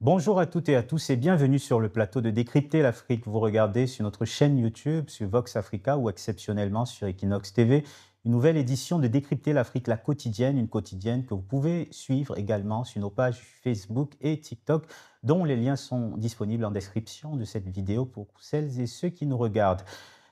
Bonjour à toutes et à tous et bienvenue sur le plateau de Décrypter l'Afrique. Vous regardez sur notre chaîne YouTube, sur Vox Africa ou exceptionnellement sur Equinox TV, une nouvelle édition de Décrypter l'Afrique, la quotidienne, une quotidienne que vous pouvez suivre également sur nos pages Facebook et TikTok, dont les liens sont disponibles en description de cette vidéo pour celles et ceux qui nous regardent.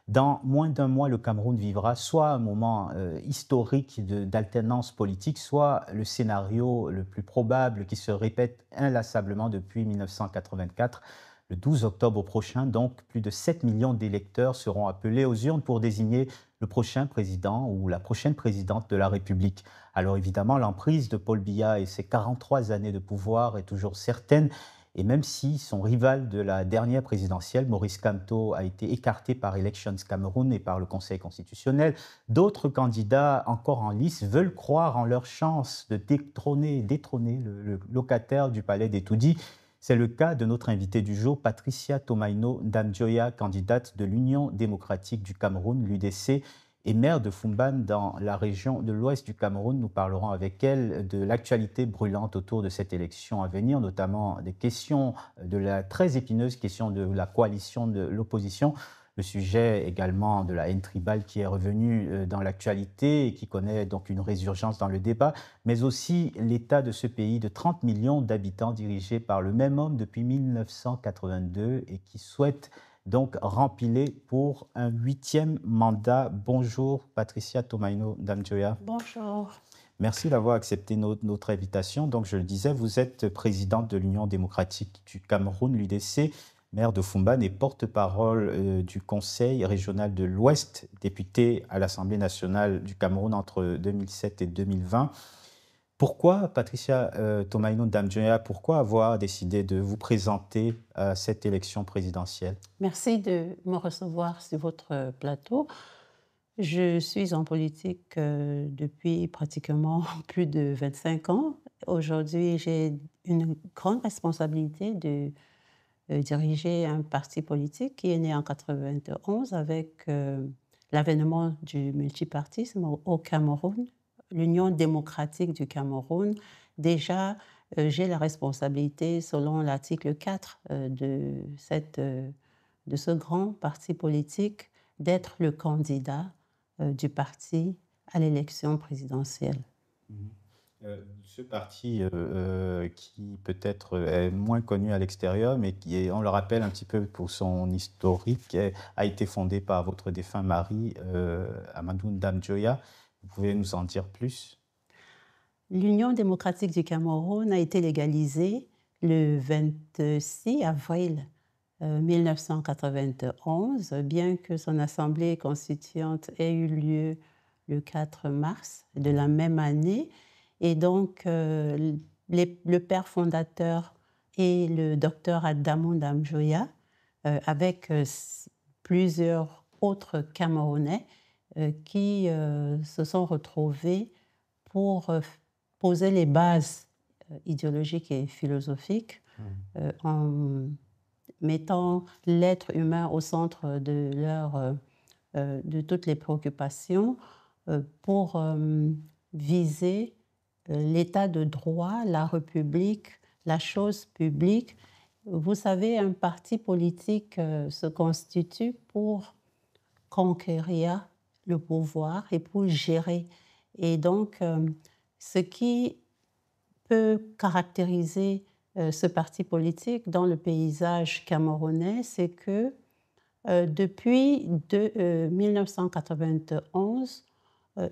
Dans moins d'un mois, le Cameroun vivra soit un moment historique d'alternance politique, soit le scénario le plus probable qui se répète inlassablement depuis 1984. Le 12 octobre prochain, donc, plus de 7 millions d'électeurs seront appelés aux urnes pour désigner le prochain président ou la prochaine présidente de la République. Alors évidemment, l'emprise de Paul Biya et ses 43 années de pouvoir est toujours certaine. Et même si son rival de la dernière présidentielle, Maurice Kamto, a été écarté par Elections Cameroun et par le Conseil constitutionnel, d'autres candidats encore en lice veulent croire en leur chance de détrôner le locataire du palais d'Etoudi. C'est le cas de notre invitée du jour, Patricia Tomaino Damdjoya, candidate de l'Union démocratique du Cameroun, l'UDC, et maire de Fumban dans la région de l'ouest du Cameroun. Nous parlerons avec elle de l'actualité brûlante autour de cette élection à venir, notamment des questions de la très épineuse question de la coalition de l'opposition, le sujet également de la haine tribale qui est revenue dans l'actualité et qui connaît donc une résurgence dans le débat, mais aussi l'état de ce pays de 30 millions d'habitants dirigé par le même homme depuis 1982 et qui souhaite donc rempilé pour un 8e mandat. Bonjour Patricia Tomaino Damdjoya. Bonjour. Merci d'avoir accepté notre invitation. Donc je le disais, vous êtes présidente de l'Union démocratique du Cameroun, l'UDC, maire de Fumban et porte-parole du Conseil régional de l'Ouest, députée à l'Assemblée nationale du Cameroun entre 2007 et 2020. Pourquoi, Patricia Tomaino Damdjoya, pourquoi avoir décidé de vous présenter à cette élection présidentielle? Merci de me recevoir sur votre plateau. Je suis en politique depuis pratiquement plus de 25 ans. Aujourd'hui, j'ai une grande responsabilité de diriger un parti politique qui est né en 91 avec l'avènement du multipartisme au Cameroun, l'Union démocratique du Cameroun. Déjà, j'ai la responsabilité, selon l'article 4 de ce grand parti politique, d'être le candidat du parti à l'élection présidentielle. Mhm. Ce parti qui peut-être est moins connu à l'extérieur, mais qui est, on le rappelle un petit peu pour son historique, a été fondé par votre défunt mari, Amadou Damdjoya. Vous pouvez nous en dire plus? L'Union démocratique du Cameroun a été légalisée le 26 avril 1991, bien que son assemblée constituante ait eu lieu le 4 mars de la même année. Et donc, le père fondateur est le docteur Adamou Damdjoya, avec plusieurs autres Camerounais qui se sont retrouvés pour poser les bases idéologiques et philosophiques en mettant l'être humain au centre de toutes les préoccupations pour viser l'état de droit, la République, la chose publique. Vous savez, un parti politique se constitue pour conquérir le pouvoir et pour gérer. Et donc, ce qui peut caractériser ce parti politique dans le paysage camerounais, c'est que depuis 1991,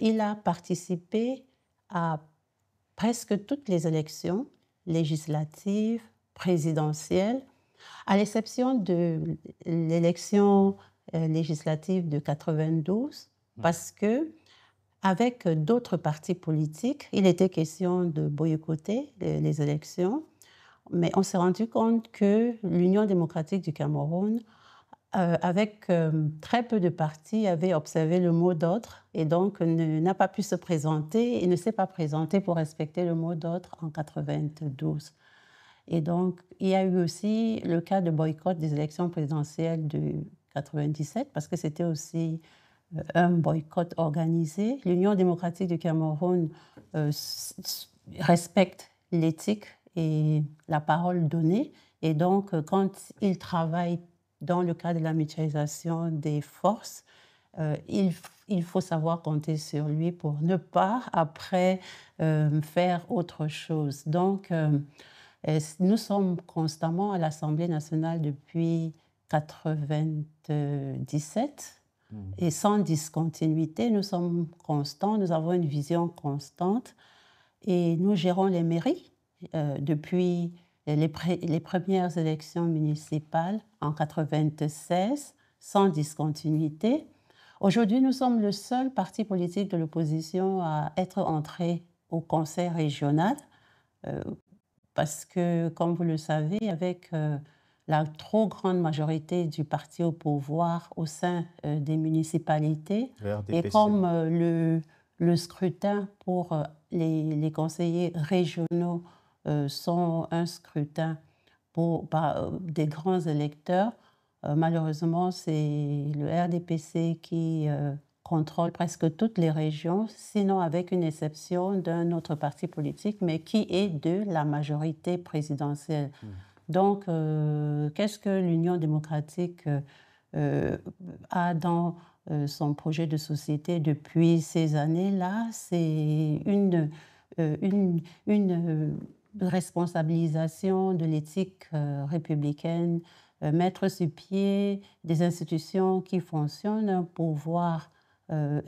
il a participé à presque toutes les élections législatives, présidentielles, à l'exception de l'élection législative de 92, parce que avec d'autres partis politiques, il était question de boycotter les élections, mais on s'est rendu compte que l'Union démocratique du Cameroun, avec très peu de partis, avait observé le mot d'ordre et donc n'a pas pu se présenter et ne s'est pas présenté pour respecter le mot d'ordre en 92. Et donc, il y a eu aussi le cas de boycott des élections présidentielles de 97, parce que c'était aussi un boycott organisé. L'Union démocratique du Cameroun respecte l'éthique et la parole donnée. Et donc, quand il travaille dans le cadre de la mutualisation des forces, il faut savoir compter sur lui pour ne pas, après, faire autre chose. Donc, nous sommes constamment à l'Assemblée nationale depuis 1997 et sans discontinuité. Nous sommes constants, nous avons une vision constante et nous gérons les mairies depuis les premières élections municipales en 1996 sans discontinuité. Aujourd'hui, nous sommes le seul parti politique de l'opposition à être entré au conseil régional parce que, comme vous le savez, avec la trop grande majorité du parti au pouvoir au sein des municipalités, et comme le scrutin pour les conseillers régionaux sont un scrutin par des grands électeurs, malheureusement, c'est le RDPC qui contrôle presque toutes les régions, sinon avec une exception d'un autre parti politique, mais qui est de la majorité présidentielle. Donc, qu'est-ce que l'Union démocratique a dans son projet de société depuis ces années-là? C'est une responsabilisation de l'éthique républicaine, mettre sur pied des institutions qui fonctionnent, un pouvoir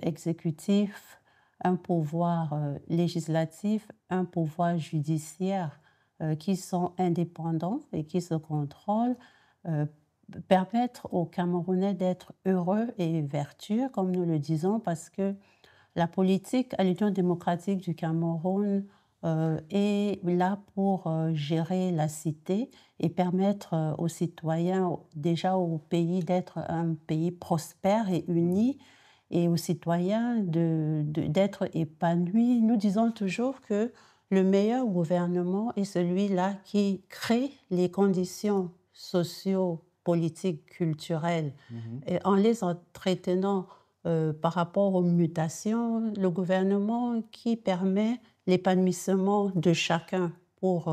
exécutif, un pouvoir législatif, un pouvoir judiciaire qui sont indépendants et qui se contrôlent, permettre aux Camerounais d'être heureux et vertueux, comme nous le disons, parce que la politique à l'Union démocratique du Cameroun est là pour gérer la cité et permettre aux citoyens, déjà au pays, d'être un pays prospère et uni, et aux citoyens d'être épanouis. Nous disons toujours que le meilleur gouvernement est celui-là qui crée les conditions socio-politiques, culturelles, et en les entretenant par rapport aux mutations, le gouvernement qui permet l'épanouissement de chacun pour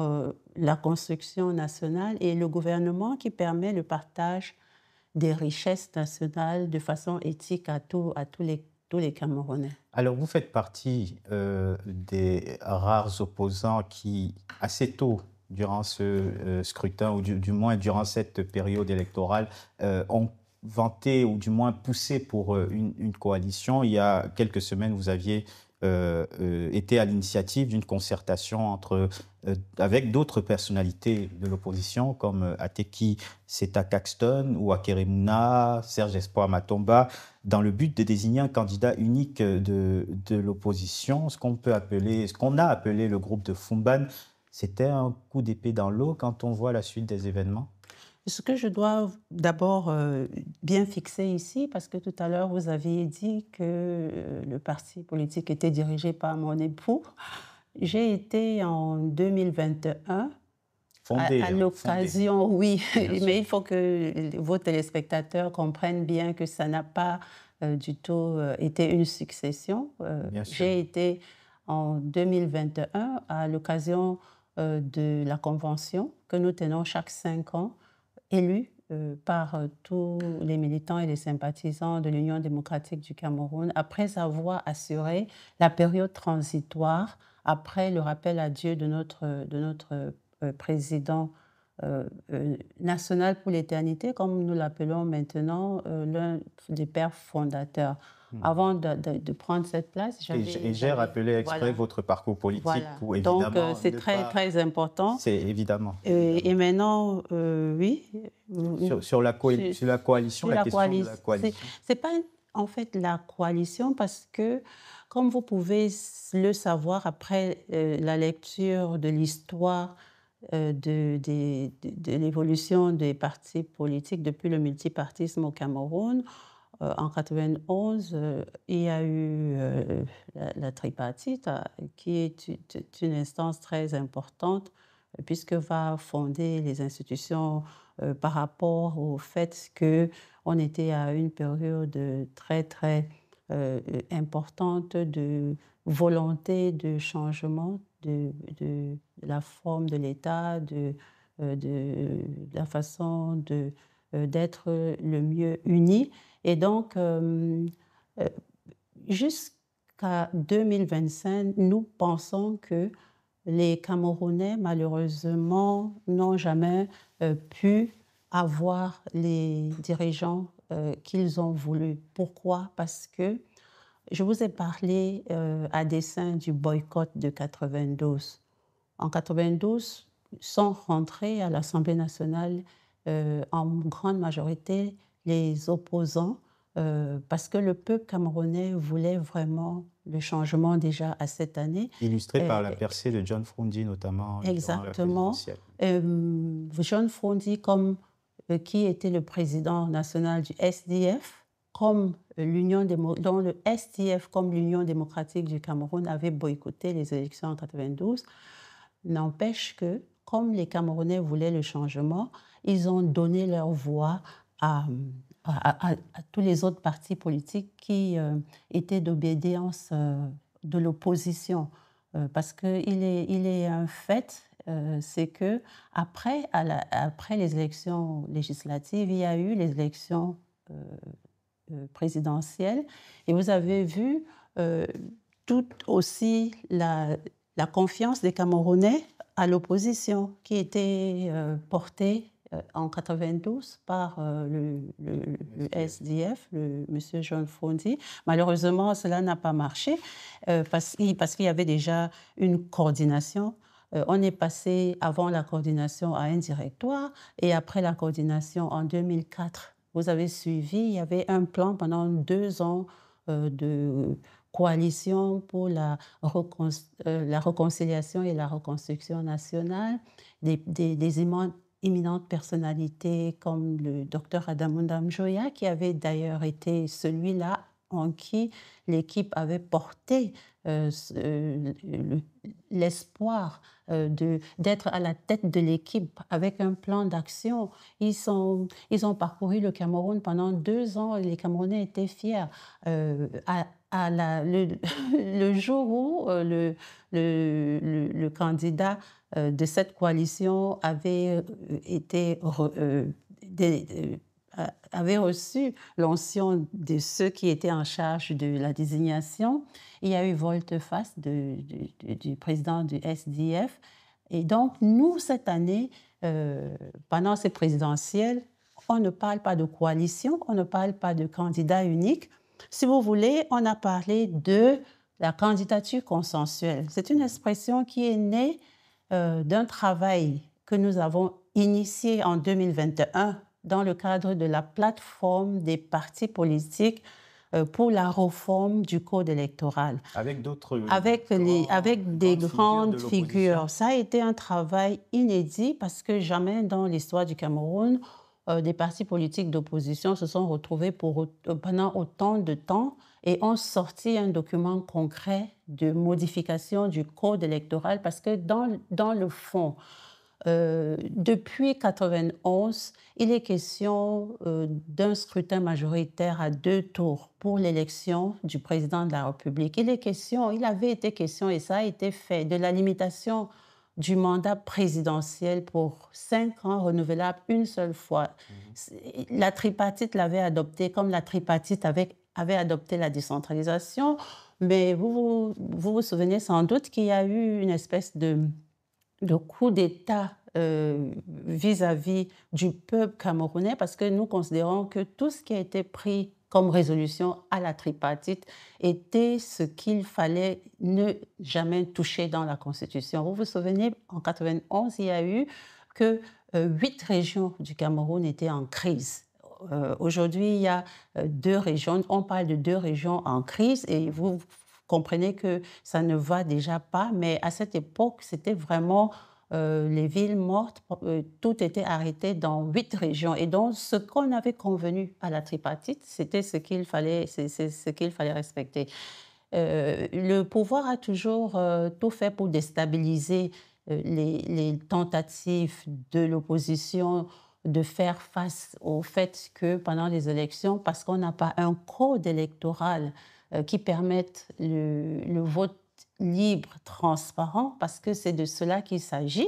la construction nationale et le gouvernement qui permet le partage des richesses nationales de façon éthique à tous les Camerounais. Alors, vous faites partie des rares opposants qui, assez tôt, durant ce scrutin, ou du moins durant cette période électorale, ont vanté ou du moins poussé pour une coalition. Il y a quelques semaines, vous aviez été à l'initiative d'une concertation avec d'autres personnalités de l'opposition comme Ateki Seta Caxton ou Akeremouna, Serge Espoir Matomba, dans le but de désigner un candidat unique de l'opposition, ce qu'on a appelé le groupe de Fumban. C'était un coup d'épée dans l'eau quand on voit la suite des événements? Ce que je dois d'abord bien fixer ici, parce que tout à l'heure vous aviez dit que le parti politique était dirigé par mon époux. J'ai été en 2021 à l'occasion, oui, mais il faut que vos téléspectateurs comprennent bien que ça n'a pas du tout été une succession. J'ai été en 2021 à l'occasion de la convention que nous tenons chaque 5 ans, élus par tous les militants et les sympathisants de l'Union démocratique du Cameroun, après avoir assuré la période transitoire, après le rappel à Dieu de notre président national pour l'éternité, comme nous l'appelons maintenant, l'un des pères fondateurs. Avant de prendre cette place, j'ai rappelé exprès votre parcours politique pour évidemment. Donc c'est très important. C'est évidemment. Et maintenant, oui. Sur la coalition, la question de la coalition. C'est pas en fait la coalition parce que, comme vous pouvez le savoir après la lecture de l'histoire de l'évolution des partis politiques depuis le multipartisme au Cameroun, en 91, il y a eu la tripartite, qui est une instance très importante, puisque va fonder les institutions par rapport au fait qu'on était à une période très, très importante de volonté de changement de la forme de l'État, de la façon d'être le mieux unis. Et donc, jusqu'à 2025, nous pensons que les Camerounais, malheureusement, n'ont jamais pu avoir les dirigeants qu'ils ont voulu. Pourquoi? Parce que je vous ai parlé à dessein du boycott de 92. En 92, sont rentrés à l'Assemblée nationale en grande majorité les opposants parce que le peuple camerounais voulait vraiment le changement déjà à cette année. Illustré par la percée de John Frondi, notamment durant la Exactement. présidentielle. John Frondi, comme qui était le président national du SDF, comme dont le SDF, comme l'Union démocratique du Cameroun, avait boycotté les élections en 92. N'empêche que, comme les Camerounais voulaient le changement, ils ont donné leur voix à tous les autres partis politiques qui étaient d'obédience de l'opposition. Parce qu'il est un fait, c'est que après les élections législatives, il y a eu les élections présidentielles. Et vous avez vu tout aussi la confiance des Camerounais à l'opposition qui était portée en 92 par le SDF, M. John Frondi. Malheureusement, cela n'a pas marché parce qu'il y avait déjà une coordination. On est passé avant la coordination à un directoire et après la coordination en 2004. Vous avez suivi, il y avait un plan pendant 2 ans de coalition pour la réconciliation et la reconstruction nationale, des éminentes personnalités comme le docteur Adamunda Mjoya, qui avait d'ailleurs été celui-là en qui l'équipe avait porté l'espoir d'être à la tête de l'équipe avec un plan d'action. Ils ont parcouru le Cameroun pendant 2 ans et les Camerounais étaient fiers. Le jour où le candidat de cette coalition avait avait reçu l'onction de ceux qui étaient en charge de la désignation. Il y a eu volte-face du président du SDF. Et donc, nous, cette année, pendant ces présidentielles, on ne parle pas de coalition, on ne parle pas de candidat unique. Si vous voulez, on a parlé de la candidature consensuelle. C'est une expression qui est née d'un travail que nous avons initié en 2021 dans le cadre de la plateforme des partis politiques pour la réforme du code électoral. Avec d'autres avec des grandes figures. Ça a été un travail inédit parce que jamais dans l'histoire du Cameroun, des partis politiques d'opposition se sont retrouvés pendant autant de temps et ont sorti un document concret de modification du code électoral parce que dans le fond, depuis 1991, il est question d'un scrutin majoritaire à 2 tours pour l'élection du président de la République. Il avait été question, et ça a été fait, de la limitation du mandat présidentiel pour 5 ans renouvelable une seule fois. La tripartite l'avait adopté, comme la tripartite avait adopté la décentralisation. Mais vous vous souvenez sans doute qu'il y a eu une espèce de coup d'État vis-à-vis du peuple camerounais parce que nous considérons que tout ce qui a été pris comme résolution à la tripartite était ce qu'il fallait ne jamais toucher dans la Constitution. Vous vous souvenez, en 1991, il y a eu que 8 régions du Cameroun étaient en crise. Aujourd'hui, il y a 2 régions, on parle de 2 régions en crise et vous comprenez que ça ne va déjà pas, mais à cette époque, c'était vraiment les villes mortes, tout était arrêté dans 8 régions. Et donc, ce qu'on avait convenu à la tripartite, c'était ce qu'il fallait respecter. Le pouvoir a toujours tout fait pour déstabiliser les tentatives de l'opposition de faire face au fait que pendant les élections, parce qu'on n'a pas un code électoral qui permette le vote libre, transparent, parce que c'est de cela qu'il s'agit.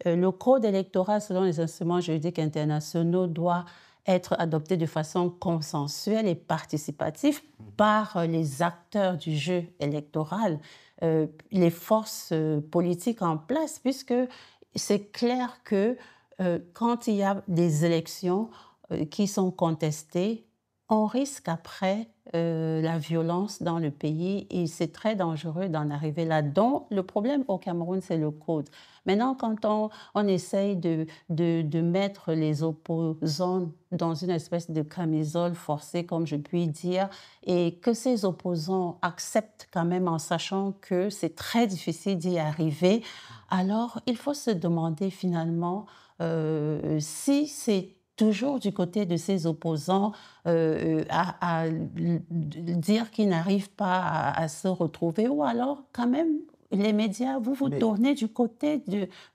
Le code électoral, selon les instruments juridiques internationaux, doit être adopté de façon consensuelle et participative par les acteurs du jeu électoral, les forces politiques en place, puisque c'est clair que quand il y a des élections qui sont contestées, on risque après la violence dans le pays et c'est très dangereux d'en arriver là. Donc, le problème au Cameroun, c'est le code. Maintenant, quand on essaye de mettre les opposants dans une espèce de camisole forcée, comme je puis dire, et que ces opposants acceptent quand même en sachant que c'est très difficile d'y arriver, alors il faut se demander finalement si c'est toujours du côté de ses opposants à dire qu'ils n'arrivent pas à se retrouver, ou alors quand même les médias, vous vous Mais, tournez du côté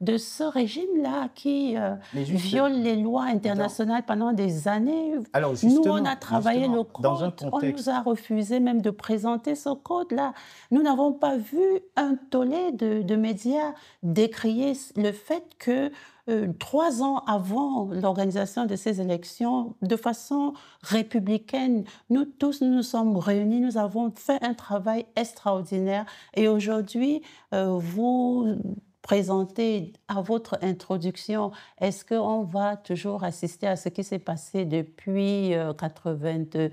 de ce régime-là qui mais juste, viole les lois dans, internationales pendant des années. alors Nous, on a travaillé le dans un code, on nous contexte. a refusé même de présenter ce code-là. Nous n'avons pas vu un tollé de médias décrier le fait que 3 ans avant l'organisation de ces élections, de façon républicaine, nous tous nous nous sommes réunis, nous avons fait un travail extraordinaire et aujourd'hui, vous présentez à votre introduction, est-ce qu'on va toujours assister à ce qui s'est passé depuis 82,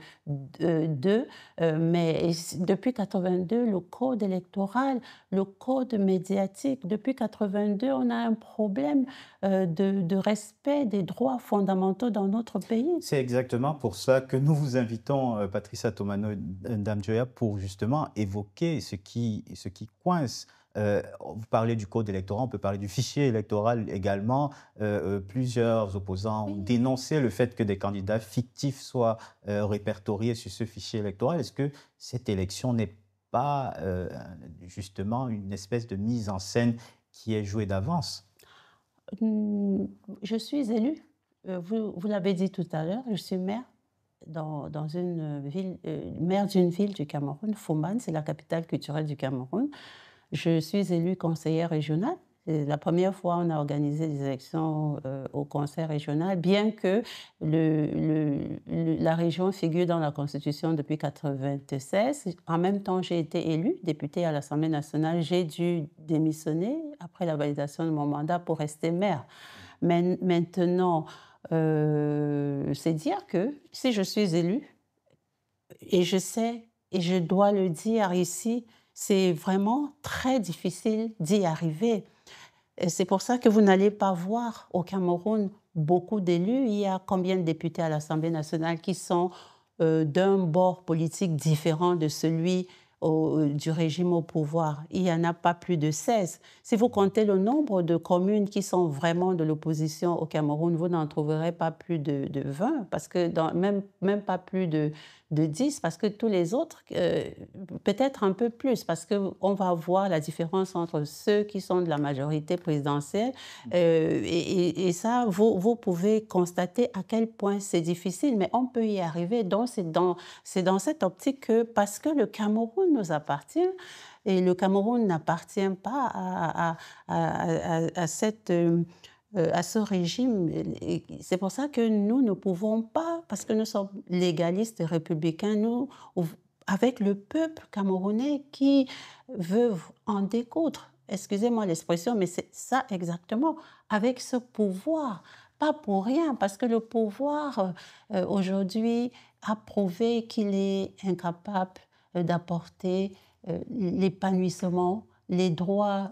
mais depuis 82, le code électoral, le code médiatique, depuis 82, on a un problème de respect des droits fondamentaux dans notre pays. C'est exactement pour ça que nous vous invitons, Patricia Tomano Ndamjoya, pour justement évoquer ce qui coince. Vous parlez du code électoral, on peut parler du fichier électoral également. Plusieurs opposants ont Oui. dénoncé le fait que des candidats fictifs soient répertoriés sur ce fichier électoral. Est-ce que cette élection n'est pas justement une espèce de mise en scène qui est jouée d'avance? Je suis élue, vous l'avez dit tout à l'heure, je suis maire dans une ville, maire d'une ville du Cameroun, Foumbane, c'est la capitale culturelle du Cameroun. Je suis élue conseillère régionale. C'est la première fois on a organisé des élections au conseil régional, bien que la région figure dans la Constitution depuis 1996. En même temps, j'ai été élue députée à l'Assemblée nationale. J'ai dû démissionner après la validation de mon mandat pour rester maire. Mais maintenant, c'est dire que si je suis élue, et je sais, et je dois le dire ici, c'est vraiment très difficile d'y arriver. Et c'est pour ça que vous n'allez pas voir au Cameroun beaucoup d'élus. Il y a combien de députés à l'Assemblée nationale qui sont d'un bord politique différent de celui du régime au pouvoir? Il n'y en a pas plus de 16. Si vous comptez le nombre de communes qui sont vraiment de l'opposition au Cameroun, vous n'en trouverez pas plus de 20, parce que même pas plus de 10, parce que tous les autres, peut-être un peu plus, parce qu'on va voir la différence entre ceux qui sont de la majorité présidentielle, et ça, vous pouvez constater à quel point c'est difficile, mais on peut y arriver. Donc, c'est dans cette optique que, parce que le Cameroun nous appartient, et le Cameroun n'appartient pas à ce régime. C'est pour ça que nous ne pouvons pas, parce que nous sommes légalistes et républicains, nous, avec le peuple camerounais qui veut en découdre. Excusez-moi l'expression, mais c'est ça exactement, avec ce pouvoir. Pas pour rien, parce que le pouvoir, aujourd'hui, a prouvé qu'il est incapable d'apporter l'épanouissement. Les droits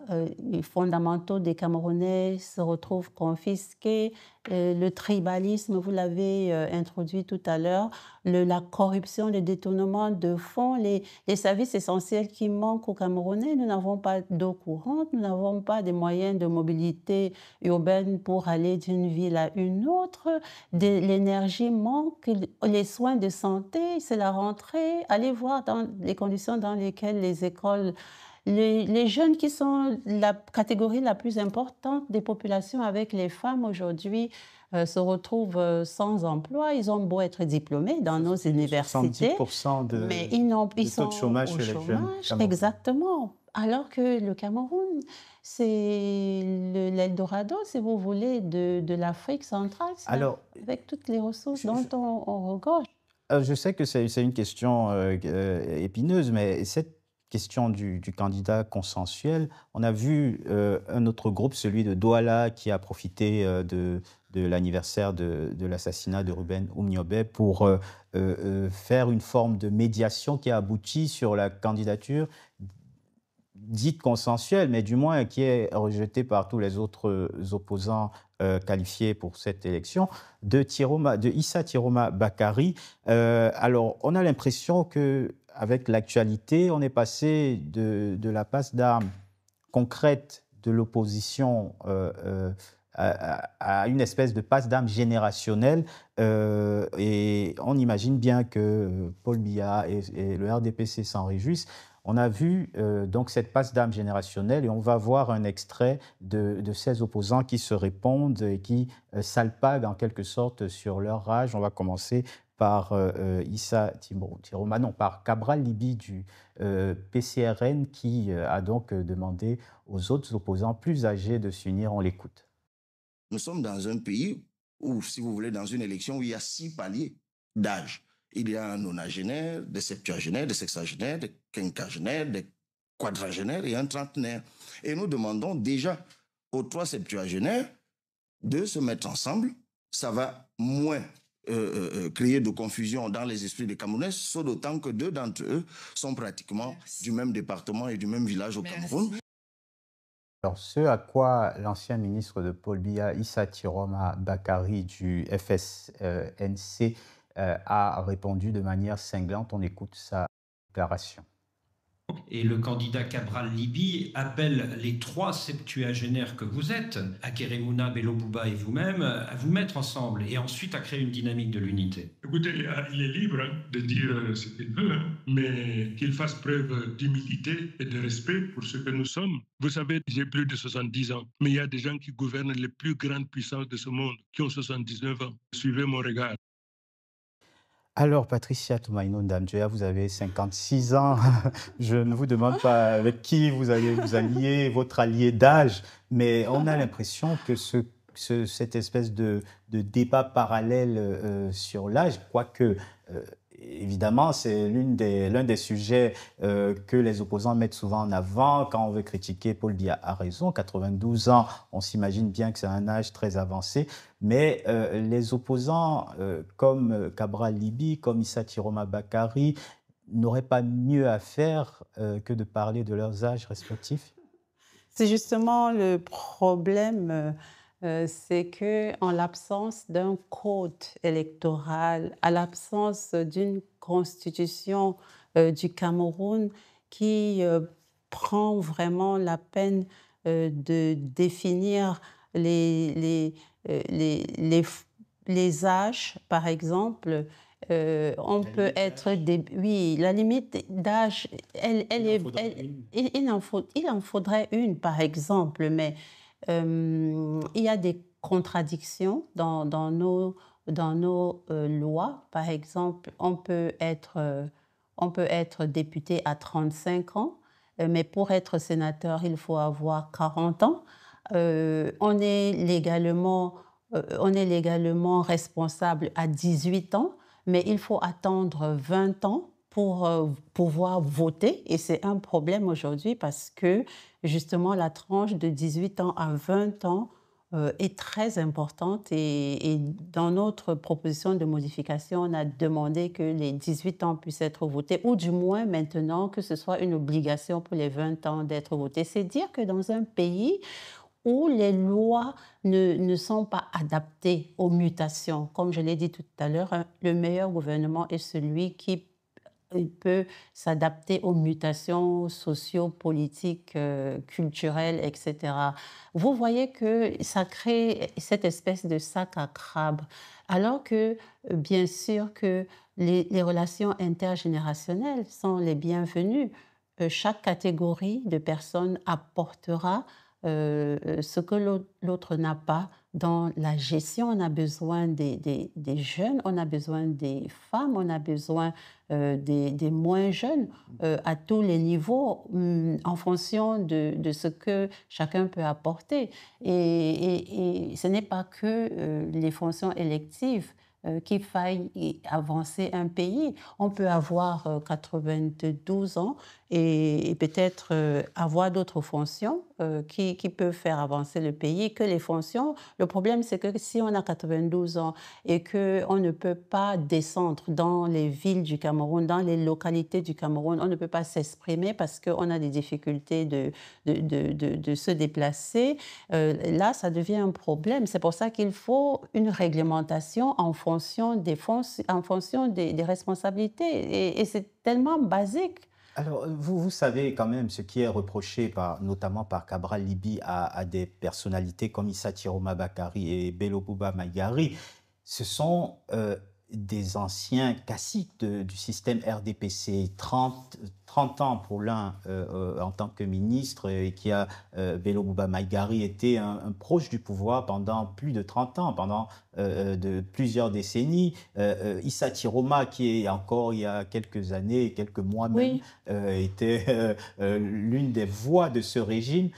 fondamentaux des Camerounais se retrouvent confisqués. Le tribalisme, vous l'avez introduit tout à l'heure, la corruption, le détournement de fonds, les services essentiels qui manquent aux Camerounais. Nous n'avons pas d'eau courante, nous n'avons pas de moyens de mobilité urbaine pour aller d'une ville à une autre. L'énergie manque, les soins de santé, c'est la rentrée. Allez voir dans les conditions dans lesquelles les jeunes qui sont la catégorie la plus importante des populations avec les femmes aujourd'hui se retrouvent sans emploi. Ils ont beau être diplômés dans nos universités, 70% mais de ils taux de sont chômage au chez les jeunes chômage. Camerounais. Exactement. Alors que le Cameroun, c'est l'Eldorado, si vous voulez, de l'Afrique centrale, Alors, avec toutes les ressources je, dont je- on regorge. je sais que c'est une question épineuse, mais cette question du candidat consensuel, on a vu un autre groupe, celui de Douala, qui a profité de l'anniversaire de l'assassinat de Ruben Oumniobé pour faire une forme de médiation qui a abouti sur la candidature dite consensuelle, mais du moins qui est rejetée par tous les autres opposants qualifiés pour cette élection, de Issa Tiroma Bakari. Alors, on a l'impression que avec l'actualité, on est passé de la passe d'armes concrète de l'opposition à une espèce de passe d'armes générationnelle. Et on imagine bien que Paul Biya et le RDPC s'en réjouissent. On a vu donc cette passe d'armes générationnelle et on va voir un extrait de ces opposants qui se répondent et qui s'alpaguent en quelque sorte sur leur rage. On va commencer par Issa Tiroma, non, par Cabral Libi du PCRN qui a donc demandé aux autres opposants plus âgés de s'unir. On l'écoute. Nous sommes dans un pays où, si vous voulez, dans une élection où il y a 6 paliers d'âge. Il y a un nonagénaire, des septuagénaires, des sexagénaires, des quinquagénaires, des quadragénaires et un trentenaire. Et nous demandons déjà aux 3 septuagénaires de se mettre ensemble. Ça va moins créer de confusion dans les esprits des Camerounais, sauf d'autant que 2 d'entre eux sont pratiquement du même département et du même village au Cameroun. Alors, ce à quoi l'ancien ministre de Paul Biya, Issa Tiroma Bakari du FSNC, a répondu de manière cinglante. On écoute sa déclaration. Et le candidat Cabral Libi appelle les 3 septuagénaires que vous êtes, Akeremouna, Bello Bouba et vous-même, à vous mettre ensemble et ensuite à créer une dynamique de l'unité. Écoutez, il est libre de dire ce qu'il veut, mais qu'il fasse preuve d'humilité et de respect pour ce que nous sommes. Vous savez, j'ai plus de 70 ans, mais il y a des gens qui gouvernent les plus grandes puissances de ce monde, qui ont 79 ans. Suivez mon regard. Alors, Patricia Toumaïno Ndamdjoya, vous avez 56 ans. Je ne vous demande pas avec qui vous allez vous allier, votre allié d'âge, mais on a l'impression que cette espèce de débat parallèle sur l'âge, quoique évidemment, c'est l'un des sujets que les opposants mettent souvent en avant quand on veut critiquer. Paul Biya a raison, 92 ans, on s'imagine bien que c'est un âge très avancé, mais les opposants comme Cabral Libi, comme Issa Tiroma Bakari, n'auraient pas mieux à faire que de parler de leurs âges respectifs? C'est justement le problème, c'est qu'en l'absence d'un code électoral, à l'absence d'une constitution du Cameroun qui prend vraiment la peine de définir les, les, les âges, par exemple, on La peut limite être d'âge? oui, la limite d'âge, Il en faudrait une. il en faudrait une, par exemple, mais il y a des contradictions dans nos lois. Par exemple, on peut être député à 35 ans, mais pour être sénateur, il faut avoir 40 ans. On est légalement responsable à 18 ans, mais il faut attendre 20 ans pour pouvoir voter. Et c'est un problème aujourd'hui parce que justement la tranche de 18 ans à 20 ans est très importante. Et dans notre proposition de modification, on a demandé que les 18 ans puissent être votés, ou du moins maintenant que ce soit une obligation pour les 20 ans d'être votés. C'est dire que dans un pays où les lois ne sont pas adaptées aux mutations. Comme je l'ai dit tout à l'heure, le meilleur gouvernement est celui qui peut s'adapter aux mutations socio-politiques, culturelles, etc. Vous voyez que ça crée cette espèce de sac à crabes, alors que, bien sûr, que les relations intergénérationnelles sont les bienvenues. chaque catégorie de personnes apportera ce que l'autre n'a pas. Dans la gestion, on a besoin des jeunes, on a besoin des femmes, on a besoin des moins jeunes à tous les niveaux en fonction de ce que chacun peut apporter. Et ce n'est pas que les fonctions électives qu'il faille avancer un pays. On peut avoir 92 ans et peut-être avoir d'autres fonctions qui peuvent faire avancer le pays que les fonctions. Le problème, c'est que si on a 92 ans et qu'on ne peut pas descendre dans les villes du Cameroun, dans les localités du Cameroun, on ne peut pas s'exprimer parce qu'on a des difficultés de se déplacer, là, ça devient un problème. C'est pour ça qu'il faut une réglementation en fonction des responsabilités. Et c'est tellement basique. Alors, vous savez quand même ce qui est reproché notamment par Cabral Libby à des personnalités comme Issa Tiroma Bakari et Bello Bouba Maïgari. Ce sont des anciens caciques du système RDPC, 30 ans pour l'un en tant que ministre, et Bello Bouba Maïgari était un proche du pouvoir pendant plus de 30 ans, pendant plusieurs décennies. Issa Tiroma, qui est encore il y a quelques années, quelques mois même, était l'une des voix de ce régime.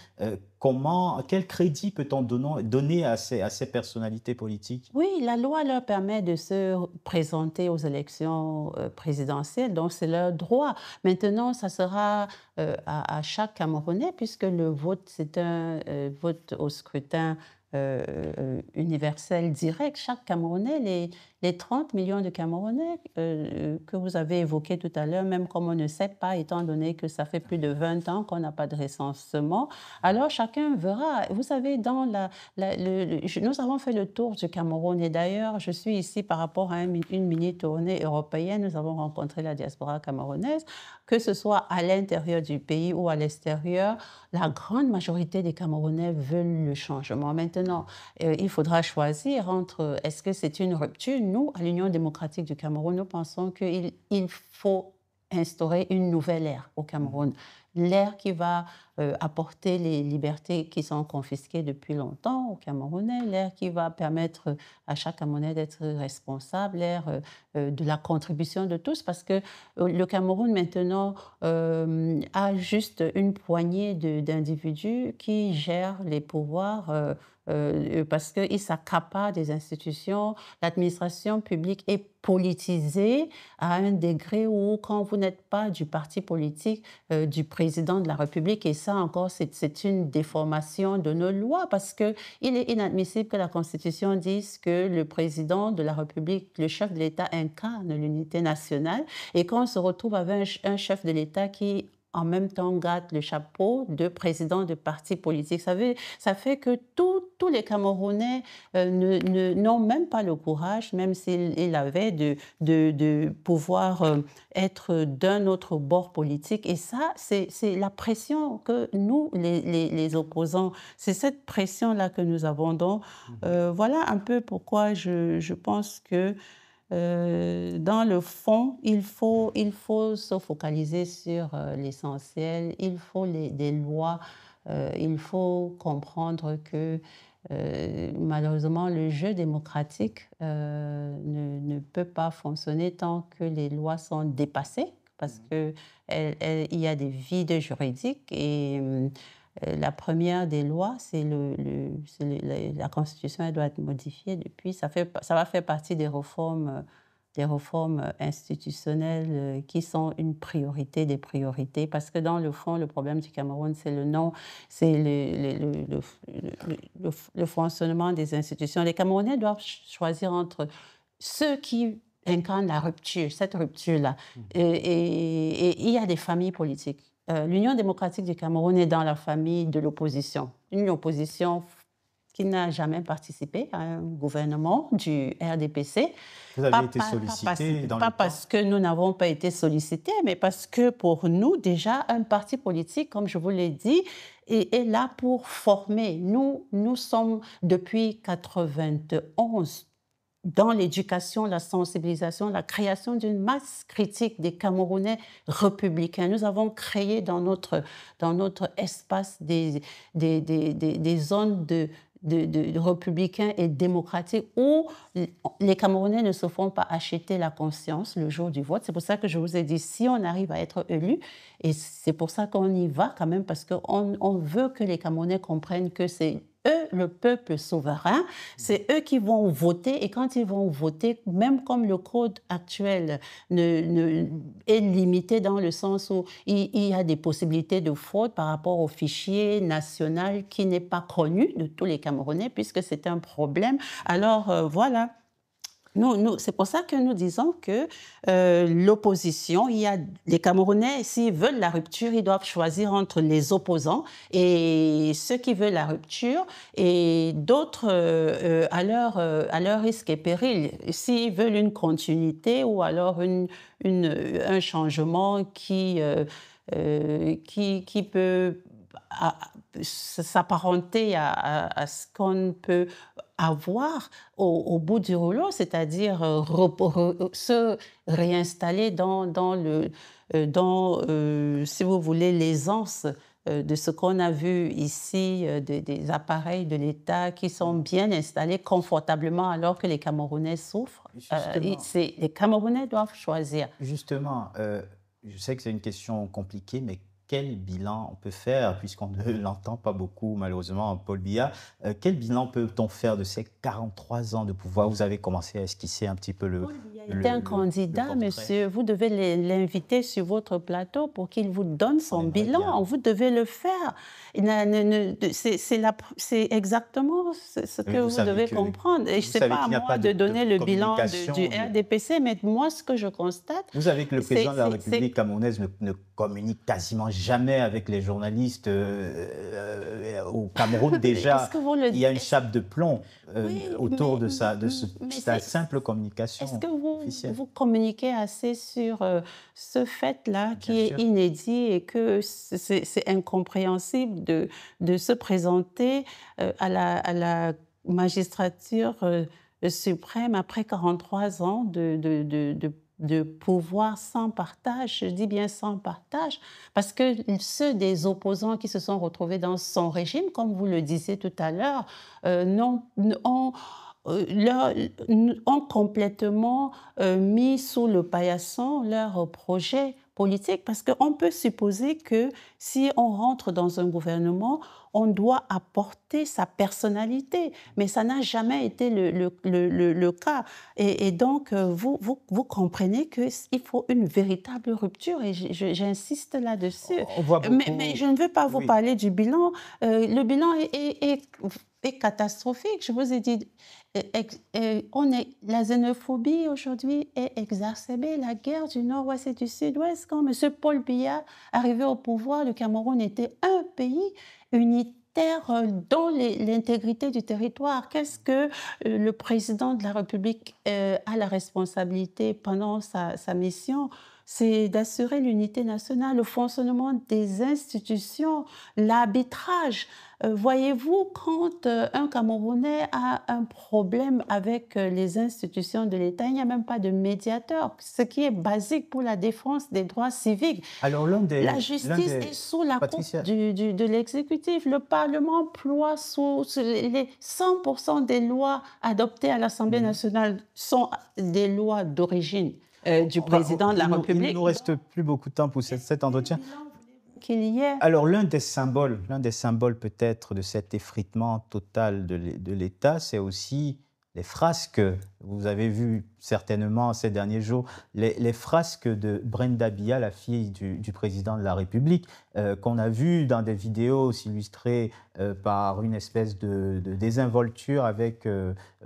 Quel crédit peut-on donner à ces personnalités politiques? Oui, la loi leur permet de se présenter aux élections présidentielles, donc c'est leur droit. Maintenant, ça sera à chaque Camerounais, puisque le vote, c'est un vote au scrutin universel direct. Chaque Camerounais, les 30 millions de Camerounais que vous avez évoqués tout à l'heure, même comme on ne sait pas, étant donné que ça fait plus de 20 ans qu'on n'a pas de recensement, alors chacun verra. Vous savez, nous avons fait le tour du Cameroun, et d'ailleurs, je suis ici par rapport à une mini-tournée européenne. Nous avons rencontré la diaspora camerounaise, que ce soit à l'intérieur du pays ou à l'extérieur. La grande majorité des Camerounais veulent le changement. Maintenant, il faudra choisir entre est-ce que c'est une rupture. Nous, à l'Union démocratique du Cameroun, nous pensons qu'il faut instaurer une nouvelle ère au Cameroun. L'ère qui va apporter les libertés qui sont confisquées depuis longtemps aux Camerounais, l'ère qui va permettre à chaque Camerounais d'être responsable, l'ère de la contribution de tous, parce que le Cameroun maintenant a juste une poignée d'individus qui gèrent les pouvoirs parce qu'ils s'accaparent des institutions. L'administration publique est politisée à un degré où, quand vous n'êtes pas du parti politique du président de la République, et ça encore, c'est une déformation de nos lois, parce qu'il est inadmissible que la Constitution dise que le président de la République, le chef de l'État, incarne l'unité nationale, et qu'on se retrouve avec un chef de l'État qui en même temps garde le chapeau de président de parti politique. Ça fait que tous les Camerounais n'ont même pas le courage, même s'ils avaient, de pouvoir être d'un autre bord politique. Et ça, c'est la pression que nous, les opposants, c'est cette pression-là que nous avons. Donc, voilà un peu pourquoi je pense que dans le fond, il faut se focaliser sur l'essentiel, il faut des lois, il faut comprendre que malheureusement le jeu démocratique ne peut pas fonctionner tant que les lois sont dépassées, parce qu'il y a des vides juridiques et la première des lois, c'est la Constitution, elle doit être modifiée depuis. Ça va faire partie des réformes institutionnelles qui sont une priorité des priorités, parce que dans le fond, le problème du Cameroun, c'est le fonctionnement des institutions. Les Camerounais doivent choisir entre ceux qui incarnent la rupture, cette rupture-là. Et il y a des familles politiques. L'Union démocratique du Cameroun est dans la famille de l'opposition. Une opposition qui n'a jamais participé à un gouvernement du RDPC. Vous avez été sollicité dans le temps ? Pas parce que nous n'avons pas été sollicités, mais parce que pour nous, déjà, un parti politique, comme je vous l'ai dit, est là pour former. Nous sommes, depuis 1991, dans l'éducation, la sensibilisation, la création d'une masse critique des Camerounais républicains. Nous avons créé dans notre espace des zones de républicains et démocratiques où les Camerounais ne se font pas acheter la conscience le jour du vote. C'est pour ça que je vous ai dit, si on arrive à être élu, et c'est pour ça qu'on y va quand même, parce qu'on veut que les Camerounais comprennent que c'est eux, le peuple souverain, c'est eux qui vont voter, et quand ils vont voter, même comme le code actuel est limité dans le sens où il y a des possibilités de fraude par rapport au fichier national qui n'est pas connu de tous les Camerounais, puisque c'est un problème. Alors voilà. C'est pour ça que nous disons que l'opposition, les Camerounais, s'ils veulent la rupture, ils doivent choisir entre les opposants et ceux qui veulent la rupture et d'autres à leur risque et péril. S'ils veulent une continuité ou alors un changement qui peut s'apparenter à ce qu'on peut avoir au bout du rouleau, c'est-à-dire se réinstaller dans si vous voulez, l'aisance de ce qu'on a vu ici, des appareils de l'État qui sont bien installés confortablement alors que les Camerounais souffrent. Les Camerounais doivent choisir. Justement, je sais que c'est une question compliquée, mais quel bilan on peut faire, puisqu'on ne l'entend pas beaucoup malheureusement, Paul Biya, quel bilan peut-on faire de ces 43 ans de pouvoir? Vous avez commencé à esquisser un petit peu le... Paul Biya était un candidat, monsieur. Vous devez l'inviter sur votre plateau pour qu'il vous donne son bilan. Bien. Vous devez le faire. C'est exactement ce que vous devez comprendre. Et je ne sais pas à moi de donner le bilan du RDPC, mais moi, ce que je constate... Vous savez que le président de la République camerounaise ne communique quasiment jamais avec les journalistes. Au Cameroun, déjà, il y a une chape de plomb autour de sa simple communication. Est-ce que vous communiquez assez sur ce fait-là qui est inédit et que c'est incompréhensible de se présenter à la magistrature suprême après 43 ans de pouvoir sans partage, je dis bien sans partage, parce que ceux des opposants qui se sont retrouvés dans son régime, comme vous le disiez tout à l'heure, ont complètement mis sous le paillasson leur projet politique, parce qu'on peut supposer que si on rentre dans un gouvernement, on doit apporter sa personnalité, mais ça n'a jamais été le cas. Et donc, vous comprenez qu'il faut une véritable rupture, et j'insiste là-dessus. Mais je ne veux pas vous parler du bilan. Le bilan est catastrophique. Je vous ai dit, la xénophobie aujourd'hui est exacerbée. La guerre du Nord-Ouest et du Sud-Ouest, quand M. Paul Biya arrivait au pouvoir, le Cameroun était un pays unitaire dans l'intégrité du territoire. Qu'est-ce que le président de la République a la responsabilité pendant sa mission? C'est d'assurer l'unité nationale, le fonctionnement des institutions, l'arbitrage. Voyez-vous, quand un Camerounais a un problème avec les institutions de l'État, il n'y a même pas de médiateur, ce qui est basique pour la défense des droits civiques. Alors, la justice est sous la coupe de l'exécutif. Le Parlement ploie sous les 100% des lois adoptées à l'Assemblée nationale sont des lois d'origine du président de la République. Il ne nous reste plus beaucoup de temps pour cet entretien. Qu'il y ait... Alors, l'un des symboles peut-être de cet effritement total de l'État, c'est aussi les frasques. Vous avez vu certainement ces derniers jours les frasques de Brenda Biya, la fille du président de la République, qu'on a vu dans des vidéos s'illustrer par une espèce de désinvolture avec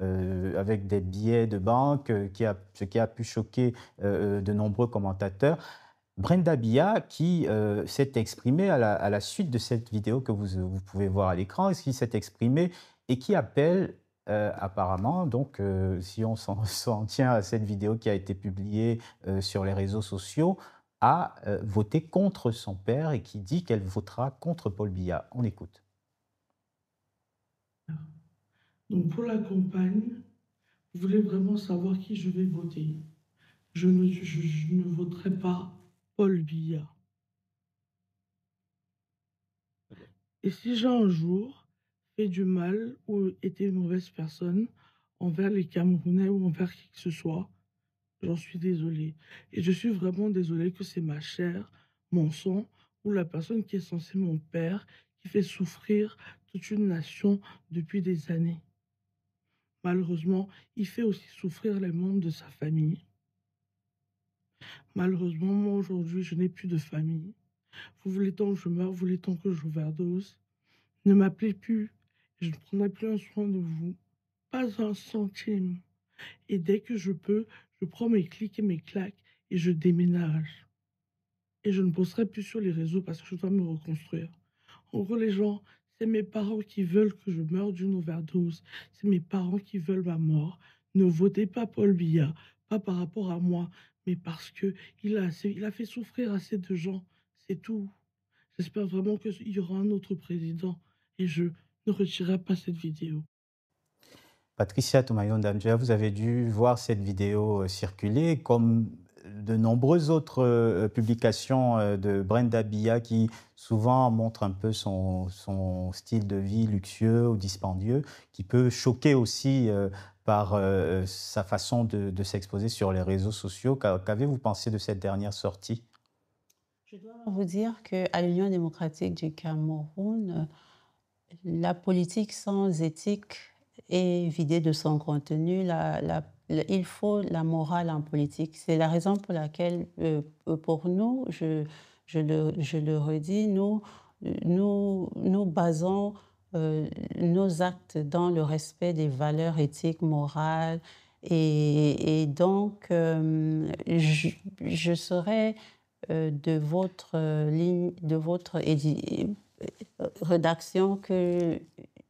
des billets de banque, ce qui a pu choquer de nombreux commentateurs. Brenda Biya qui s'est exprimée à la suite de cette vidéo que vous pouvez voir à l'écran, qui s'est exprimée et qui appelle apparemment, donc si on s'en tient à cette vidéo qui a été publiée sur les réseaux sociaux, à voter contre son père et qui dit qu'elle votera contre Paul Biya. On écoute. Donc pour la campagne, Vous voulez vraiment savoir qui je vais voter? Je ne voterai pas Paul Biya. Et si j'ai un jour fait du mal ou été une mauvaise personne envers les Camerounais ou envers qui que ce soit, j'en suis désolée. Et je suis vraiment désolée que c'est ma chair, mon sang, ou la personne qui est censée mon père, qui fait souffrir toute une nation depuis des années. Malheureusement, il fait aussi souffrir les membres de sa famille. Malheureusement, moi aujourd'hui, je n'ai plus de famille. Vous voulez tant que je meure, vous voulez tant que j'overdose. Ne m'appelez plus, je ne prendrai plus un soin de vous. Pas un centime. Et dès que je peux, je prends mes clics et mes claques et je déménage. Et je ne posterai plus sur les réseaux parce que je dois me reconstruire. En gros, les gens, c'est mes parents qui veulent que je meure d'une overdose. C'est mes parents qui veulent ma mort. Ne votez pas Paul Biya, pas par rapport à moi, mais parce qu'il a fait souffrir assez de gens. C'est tout. J'espère vraiment qu'il y aura un autre président et je ne retirerai pas cette vidéo. Patricia Toumaillon-Damdja, vous avez dû voir cette vidéo circuler, comme de nombreuses autres publications de Brenda Biya qui souvent montrent un peu son style de vie luxueux ou dispendieux, qui peut choquer aussi par sa façon de s'exposer sur les réseaux sociaux. Qu'avez-vous pensé de cette dernière sortie? Je dois vous dire qu'à l'Union démocratique du Cameroun, la politique sans éthique est vidée de son contenu. Il faut la morale en politique. C'est la raison pour laquelle, pour nous, je le redis, nous basons nos actes dans le respect des valeurs éthiques, morales. Et donc, je serais de votre ligne, de votre rédaction que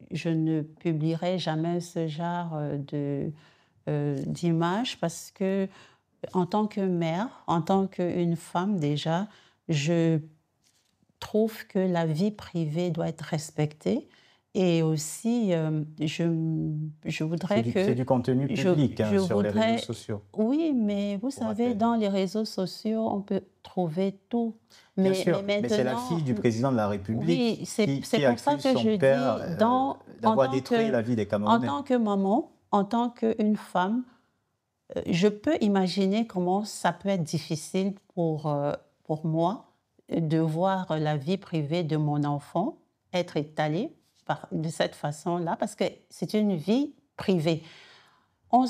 je ne publierai jamais ce genre d'image parce que, en tant que mère, en tant qu'une femme déjà, je trouve que la vie privée doit être respectée. Et aussi, je voudrais que... C'est du contenu public sur les réseaux sociaux. Oui, mais vous savez, dans les réseaux sociaux, on peut trouver tout. Bien sûr, mais c'est la fille du président de la République qui accuse son père d'avoir détruit la vie des Camerounais. En tant que maman, en tant qu'une femme, je peux imaginer comment ça peut être difficile pour moi de voir la vie privée de mon enfant être étalée de cette façon-là, parce que c'est une vie privée. On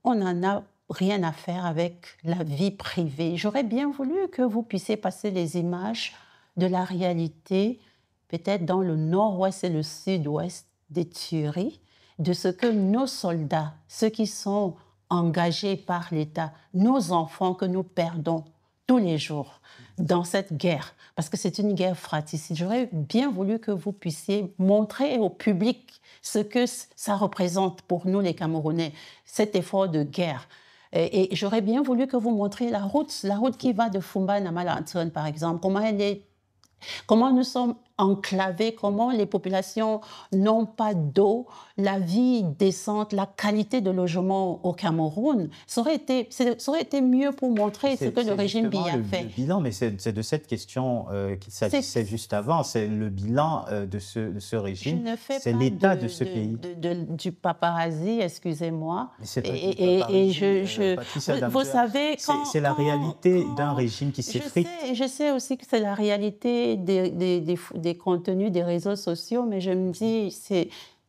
n'en a rien à faire avec la vie privée. J'aurais bien voulu que vous puissiez passer les images de la réalité, peut-être dans le nord-ouest et le sud-ouest des tueries, de ce que nos soldats, ceux qui sont engagés par l'État, nos enfants que nous perdons tous les jours dans cette guerre, parce que c'est une guerre fratricide. J'aurais bien voulu que vous puissiez montrer au public ce que ça représente pour nous les Camerounais, cet effort de guerre. Et j'aurais bien voulu que vous montriez la route qui va de Fumban à Malanton, par exemple, comment nous sommes enclavés, comment les populations n'ont pas d'eau, la vie décente, la qualité de logement au Cameroun. Ça aurait été mieux pour montrer ce que le régime Biya fait. Le bilan, mais c'est de cette question qu'il s'agissait juste avant, c'est le bilan de ce régime, c'est l'état de ce pays. Du paparazzi, excusez-moi. Vous savez, c'est la réalité d'un régime qui s'effrite. Je sais aussi que c'est la réalité des contenus des réseaux sociaux, mais je me dis,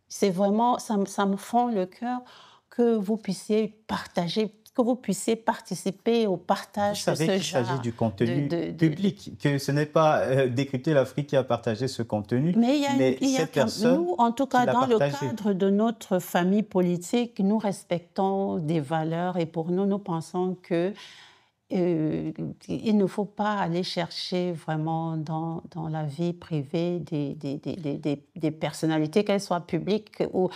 c'est vraiment, ça me fend le cœur que vous puissiez partager, que vous puissiez participer au partage de ce genre. Vous savez qu'il s'agit du contenu public, que ce n'est pas Décrypter l'Afrique qui a partagé ce contenu, mais cette personne nous, en tout cas, dans le cadre de notre famille politique, nous respectons des valeurs et pour nous, nous pensons que il ne faut pas aller chercher vraiment dans la vie privée des personnalités, qu'elles soient publiques ou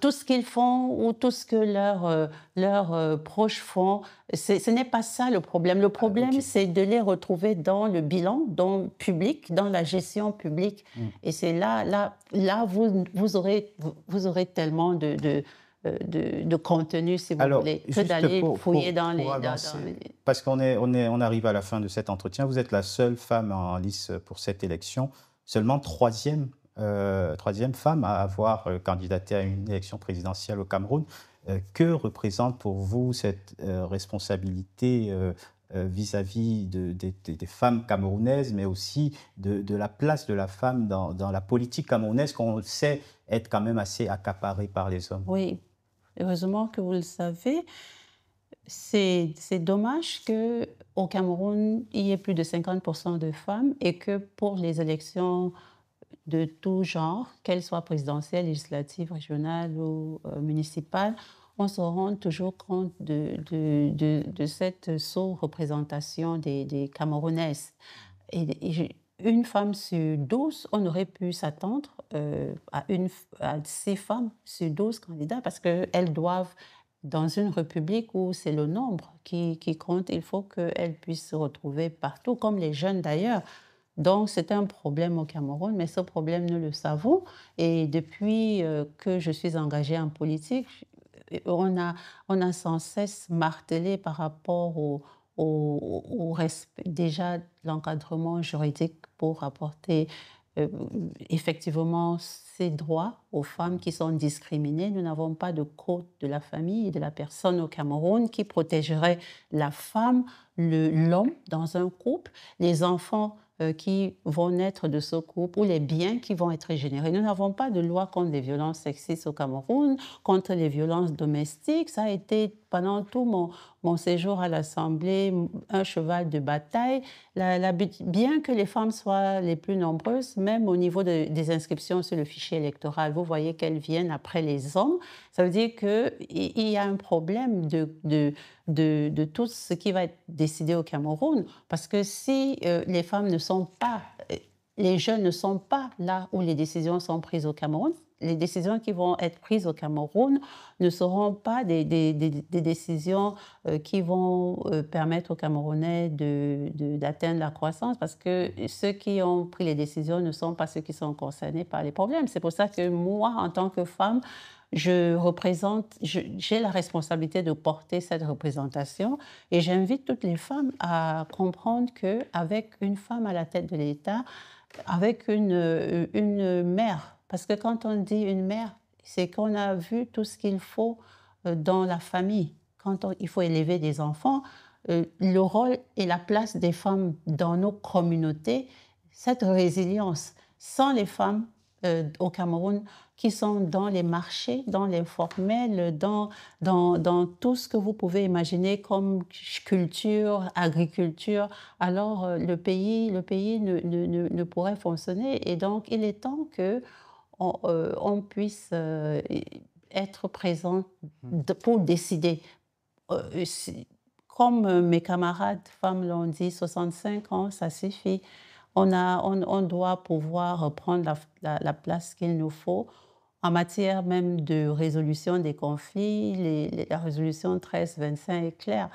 tout ce qu'ils font ou tout ce que leurs proches font. Ce n'est pas ça le problème. Le problème, c'est de les retrouver dans le bilan public, dans la gestion publique. Et c'est là vous aurez tellement de contenu, si vous Alors, voulez, que juste d'aller pour fouiller dans avancer, les... parce on arrive à la fin de cet entretien. Vous êtes la seule femme en lice pour cette élection, seulement troisième femme à avoir candidaté à une élection présidentielle au Cameroun. Que représente pour vous cette responsabilité vis-à-vis des femmes camerounaises, mais aussi de la place de la femme dans la politique camerounaise, qu'on sait être quand même assez accaparée par les hommes? Oui, heureusement que vous le savez. C'est dommage qu'au Cameroun, il y ait plus de 50% de femmes et que pour les élections de tout genre, qu'elles soient présidentielles, législatives, régionales ou municipales, on se rend toujours compte de cette sous-représentation des Camerounaises. Une femme sur 12, on aurait pu s'attendre à 6 femmes sur 12 candidats parce qu'elles doivent, dans une république où c'est le nombre qui compte, il faut qu'elles puissent se retrouver partout, comme les jeunes d'ailleurs. Donc, c'est un problème au Cameroun, mais ce problème, nous le savons. Et depuis que je suis engagée en politique, on a sans cesse martelé par rapport au respect, déjà l'encadrement juridique pour apporter effectivement ces droits aux femmes qui sont discriminées. Nous n'avons pas de code de la famille et de la personne au Cameroun qui protégerait la femme, l'homme dans un couple, les enfants qui vont naître de ce couple ou les biens qui vont être générés. Nous n'avons pas de loi contre les violences sexistes au Cameroun, contre les violences domestiques. Ça a été, pendant tout mon séjour à l'Assemblée, un cheval de bataille. Bien que les femmes soient les plus nombreuses, même au niveau des inscriptions sur le fichier électoral, vous voyez qu'elles viennent après les hommes. Ça veut dire qu'il y a un problème de tout ce qui va être décidé au Cameroun. Parce que si les femmes ne sont pas, les jeunes ne sont pas là où les décisions sont prises au Cameroun, les décisions qui vont être prises au Cameroun ne seront pas des décisions qui vont permettre aux Camerounais d'atteindre la croissance, parce que ceux qui ont pris les décisions ne sont pas ceux qui sont concernés par les problèmes. C'est pour ça que moi, en tant que femme, j'ai la responsabilité de porter cette représentation et j'invite toutes les femmes à comprendre qu'avec une femme à la tête de l'État, avec une mère, parce que quand on dit une mère, c'est qu'on a vu tout ce qu'il faut dans la famille. Quand il faut élever des enfants, le rôle et la place des femmes dans nos communautés, cette résilience. Sans les femmes au Cameroun qui sont dans les marchés, dans l'informel, dans tout ce que vous pouvez imaginer comme culture, agriculture, alors le pays ne pourrait fonctionner. Et donc, il est temps qu'on puisse être présent pour décider. Comme mes camarades femmes l'ont dit, 65 ans, ça suffit. On doit pouvoir prendre la place qu'il nous faut en matière même de résolution des conflits. La résolution 1325 est claire.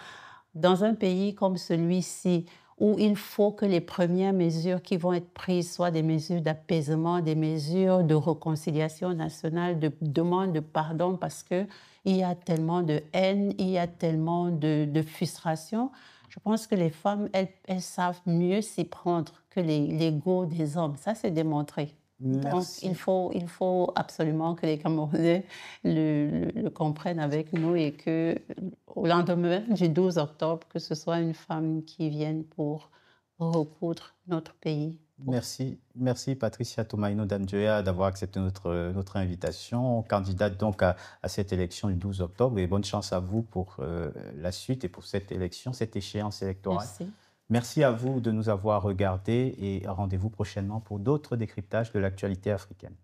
Dans un pays comme celui-ci, où il faut que les premières mesures qui vont être prises soient des mesures d'apaisement, des mesures de réconciliation nationale, de demande de pardon, parce qu'il y a tellement de haine, il y a tellement de frustration. Je pense que les femmes, elles savent mieux s'y prendre que l'ego des hommes. Ça, c'est démontré. Merci. Donc, il faut absolument que les Camerounais le comprennent avec nous et qu'au lendemain du 12 octobre, que ce soit une femme qui vienne pour recoudre notre pays. Merci Patricia Tomaino Danjoya d'avoir accepté notre invitation, candidate donc à cette élection du 12 octobre, et bonne chance à vous pour la suite et pour cette élection, cette échéance électorale. Merci à vous de nous avoir regardés et rendez-vous prochainement pour d'autres décryptages de l'actualité africaine.